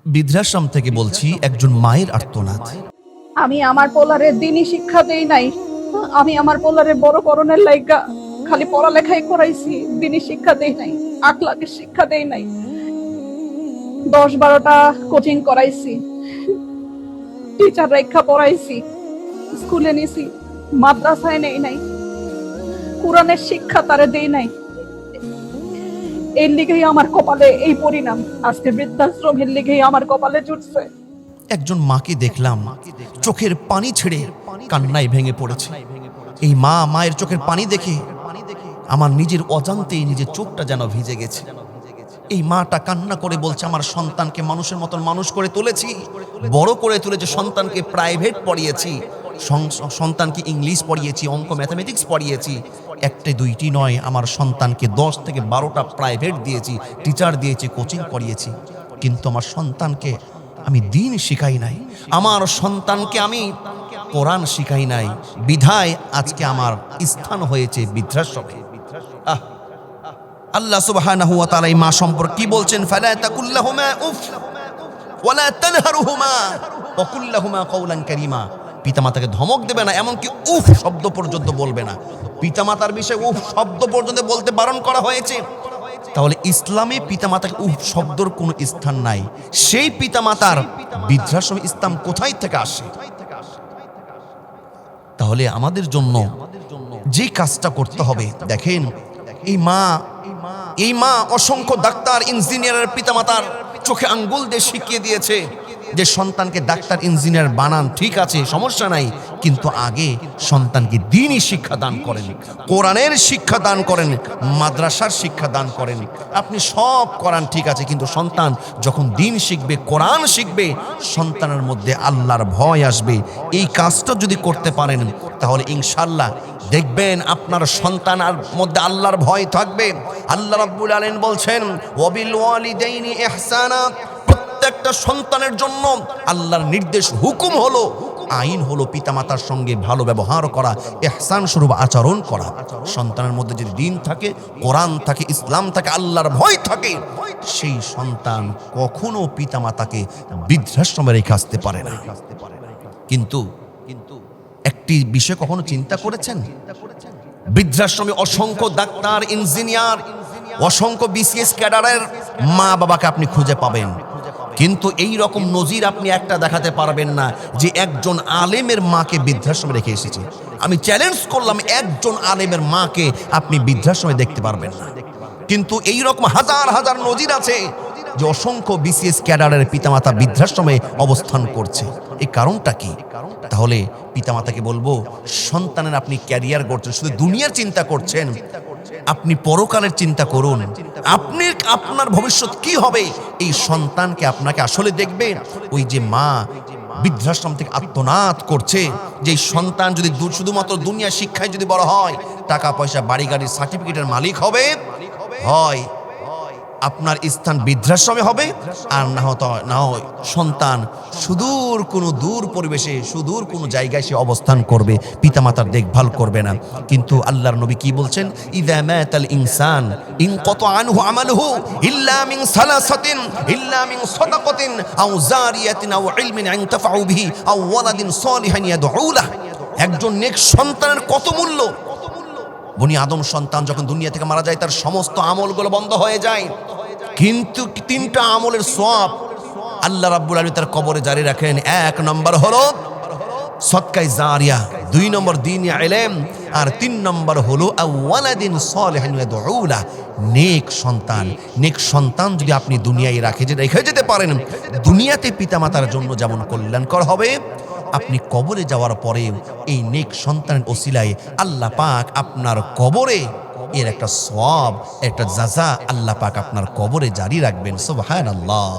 বৃদ্ধাশ্রম থেকে বলছি, একজন মায়ের আর্তনাদ। আমি আমার পোলারে দিনই শিক্ষা দেই নাই। আমি আমার পোলারে বড় করণের লাইগা খালি পড়ালেখাই করাইছি, দিনই শিক্ষা দেই নাই, আখলাকের শিক্ষা দেই নাই। 10-12টা কোচিং করাইছি, টিচার রেখা পড়াইছি, স্কুলে নিছি, মাদ্রাসায় নেই নাই, কোরআনের শিক্ষা তারে দেই নাই। এর লিগেই আমার কপালে এই পরিণাম, আজকে বৃদ্ধাশ্রমের লিগেই আমার কপালে জুটছে। একজন মাকে দেখলাম চোখের পানি ছেড়ে কান্নায় ভেঙে পড়েছে। এই মায়ের চোখের পানি দেখে আমার নিজের অজান্তেই নিজের চোখটা যেন ভিজে গেছে। এই মাটা কান্না করে বলছে, আমার সন্তানকে মানুষের মতন মানুষ করে তুলেছি, বড় করে তুলেছে, সন্তানকে প্রাইভেট পড়িয়েছি, সন্তানকে ইংলিশ পড়িয়েছি, অঙ্ক ম্যাথামেটিক্স পড়িয়েছি, একটা দুইটি নয়, আমার সন্তানকে 10 থেকে 12টা প্রাইভেট দিয়েছি, টিচার দিয়েছি, কোচিং করিয়েছি, কিন্তু আমার সন্তানকে আমি দিন শিখাই নাই, আমার সন্তানকে আমি কোরআন শিখাই নাই, বিধায় আজকে আমার স্থান হয়েছে বৃদ্ধাশ্রমে। আল্লাহ সুবহানাহু ওয়া তাআলা এই মা সম্পর্কে কি বলছেন? ফালা তাকুল্লাহুমা উফ ওয়ালা তানহারুহুমা ওয়া কুল্লাহুমা কাওলান কারীমা। পিতামাতাকে ধমক দেবে না, এমনকি উফ শব্দ পর্যন্ত বলবে না। পিতামাতার বিষয়ে উফ শব্দ পর্যন্ত বলতে বারণ করা হয়েছে। তাহলে ইসলামে পিতামাতাকে উফ শব্দের কোনো স্থান নাই। সেই পিতামাতার বৃদ্ধাশ্রমে ইসলাম কোথায় থেকে আসে? তাহলে আমাদের জন্য যে কাজটা করতে হবে, দেখেন এই মা অসংখ্য ডাক্তার ইঞ্জিনিয়ারের পিতামাতার চোখে আঙ্গুল দিয়ে শিখিয়ে দিয়েছে যে সন্তানকে ডাক্তার ইঞ্জিনিয়ার বানান, ঠিক আছে, সমস্যা নাই, কিন্তু আগে সন্তানকে দ্বীনি শিক্ষা দান করেন, কোরআনের শিক্ষা দান করেন, মাদ্রাসার শিক্ষা দান করেন। আপনি সব করান, ঠিক আছে, কিন্তু সন্তান যখন দ্বীন শিখবে, কোরআন শিখবে, সন্তানের মধ্যে আল্লাহর ভয় আসবে। এই কাজটা যদি করতে পারেন তাহলে ইনশাআল্লাহ দেখবেন আপনার সন্তানের মধ্যে আল্লাহর ভয় থাকবে। আল্লাহ রাব্বুল আলামিন বলছেন, ওয়াবিল ওয়ালিদাইনি ইহসানা। প্রত্যেকটা সন্তানের জন্য আল্লাহর নির্দেশ, হুকুম হলো, আইন হলো পিতামাতার সঙ্গে ভালো ব্যবহার করা, ইহসান স্বরূপ আচরণ করা। সন্তানের মধ্যে যদি দ্বীন থাকে, কোরআন থাকে, ইসলাম থাকে, আল্লাহর ভয় থাকে, সেই সন্তান কখনো পিতামাতাকে বৃদ্ধাশ্রমে রেখে আসতে পারে না। কিন্তু একটি বিষয় কখনো চিন্তা করেছেন? বৃদ্ধাশ্রমে অসংখ্য ডাক্তার, ইঞ্জিনিয়ার, অসংখ্য বিসিএস ক্যাডারের মা বাবাকে আপনি খুঁজে পাবেন, কিন্তু এই রকম নজির আপনি একটা দেখাতে পারবেন না যে একজন আলেমের মাকে বৃদ্ধাশ্রমে রেখে এসেছে। আমি চ্যালেঞ্জ করলাম, একজন আলেমের মাকে আপনি বৃদ্ধাশ্রমে দেখতে পারবেন না। কিন্তু এই রকম হাজার হাজার নজির আছে যে অসংখ্য বিসিএস ক্যাডারের পিতামাতা বৃদ্ধাশ্রমে অবস্থান করছে। এই কারণটা কি? তাহলে পিতামাতাকে বলবো, সন্তানের আপনি ক্যারিয়ার করছেন, শুধু দুনিয়ার চিন্তা করছেন, আপনি পরকালের চিন্তা করুন। আপনার ভবিষ্যৎ কি হবে, এই সন্তানকে আপনাকে আসলে দেখবে। ওই যে মা বৃদ্ধাশ্রম থেকে আত্মনাদ করছে, যে সন্তান যদি শুধুমাত্র দুনিয়া শিক্ষায় যদি বড় হয়, টাকা পয়সা, বাড়ি গাড়ির সার্টিফিকেটের মালিক হবে, হয় আপনার স্থান বৃদ্ধাশ্রমে হবে, আর না হয় সন্তান সুদূর কোনো দূর পরিবেশে, সুদূর কোনো জায়গায় সে অবস্থান করবে, পিতামাতার দেখভাল করবে না। কিন্তু আল্লাহর নবী কি বলছেন? ইযা মাতাল ইনসান ইনকাতা আনহু আমালুহু ইল্লা মিন সালাসাতিন, ইল্লা মিন সাদাকাতিন আও জারিয়াতিন আও ইলমিন ইনতাফাউ বিহি আও ওয়ালাদিন সালিহান ইয়াদউ লাহ। একজন নেক সন্তানের কত মূল্য! বনি আদম সন্তান যখন দুনিয়া থেকে মারা যায়, তার সমস্ত আমলগুলো বন্ধ হয়ে যায়, কিন্তু 3টা আমলের সওয়াব আল্লাহ রাব্বুল আলামিন তার কবরে জারি রাখেন। 1 নম্বর হলো সদকায়ে জারিয়া, 2 নম্বর দ্বীনি ইলম, আর 3 নম্বর হলো আওয়ালাদিন সালিহিন ইয়াদউ লাহ, নেক সন্তান। নেক সন্তান যদি আপনি দুনিয়ায় রেখে যেতে পারেন, দুনিয়াতে পিতামাতার জন্য যেমন কল্যাণকর হবে, আপনি কবরে যাওয়ার পরে এই নেক সন্তানের ওসিলায় আল্লাহ পাক আপনার কবরে এর একটা সওয়াব, একটা জাযা আল্লাহ পাক আপনার কবরে জারি রাখবেন। সুবহানাল্লাহ।